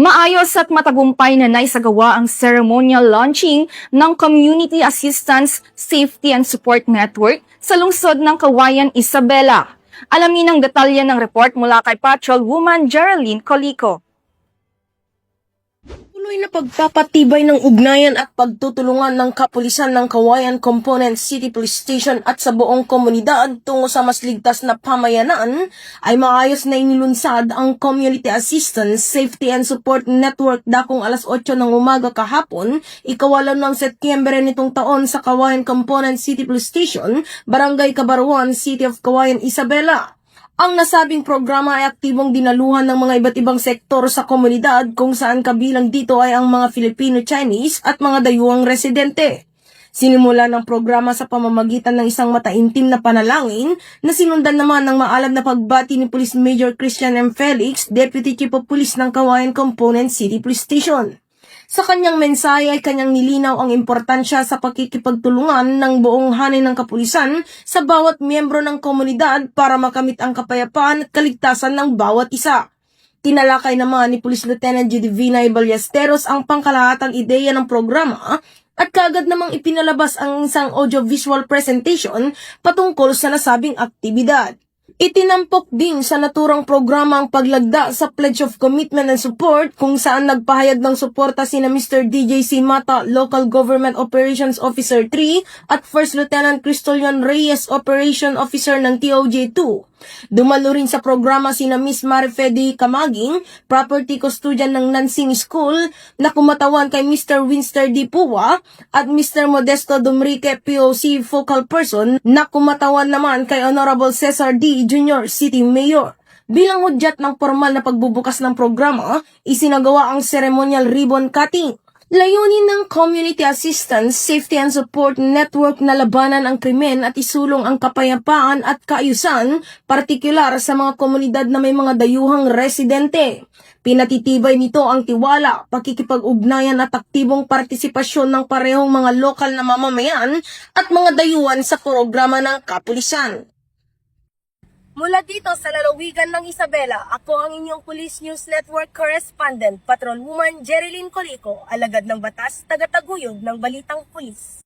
Maayos at matagumpay na naisagawa ang ceremonial launching ng Community Assistance, Safety and Support Network sa lungsod ng Cauayan, Isabela. Alamin ang detalye ng report mula kay Patrol Woman Geraldine Colico. Tuloy na pagpapatibay ng ugnayan at pagtutulungan ng kapulisan ng Cauayan Component City Police Station at sa buong komunidad tungo sa mas ligtas na pamayanan ay maayos na inilunsad ang Community Assistance, Safety and Support Network dakong alas 8 ng umaga kahapon, ika-8 ng Setyembre nitong taon sa Cauayan Component City Police Station, Barangay Cabaruan, City of Cauayan, Isabela. Ang nasabing programa ay aktibong dinaluhan ng mga iba't ibang sektor sa komunidad kung saan kabilang dito ay ang mga Filipino-Chinese at mga dayuhang residente. Sinimula ng programa sa pamamagitan ng isang mataimtim na panalangin na sinundan naman ng maalab na pagbati ni Police Major Christian M. Felix, Deputy Chief of Police ng Cauayan Component City Police Station. Sa kanyang mensahe ay kanyang nilinaw ang importansya sa pakikipagtulungan ng buong hanay ng kapulisan sa bawat miyembro ng komunidad para makamit ang kapayapaan at kaligtasan ng bawat isa. Tinalakay naman ni Police Lieutenant Judivina Ballesteros ang pangkalahatang ideya ng programa at kaagad namang ipinalabas ang isang audiovisual presentation patungkol sa nasabing aktibidad. Itinampok din sa naturang programa ang paglagda sa Pledge of Commitment and Support kung saan nagpahayag ng suporta sina Mr. DJ Mata, Local Government Operations Officer 3 at First Lieutenant Cristolian Reyes, Operation Officer ng TOJ2. Dumalo rin sa programa sina Miss Marifedi Camaging, Property Custodian ng Nansing School, na kumatawan kay Mr. Winster D. Puwa at Mr. Modesto Dumrique, POC Focal Person, na kumatawan naman kay Honorable Cesar D. Jr. City Mayor. Bilang hudyat ng formal na pagbubukas ng programa, isinagawa ang ceremonial ribbon cutting. Layunin ng Community Assistance, Safety and Support Network na labanan ang krimen at isulong ang kapayapaan at kaayusan, partikular sa mga komunidad na may mga dayuhang residente. Pinatitibay nito ang tiwala, pakikipag-ugnayan at aktibong partisipasyon ng parehong mga lokal na mamamayan at mga dayuhan sa programa ng kapulisan. Mula dito sa lalawigan ng Isabela, ako ang inyong Police News Network Correspondent, Patrol Woman Geraldine Colico, alagad ng batas, tagataguyod ng Balitang Pulis.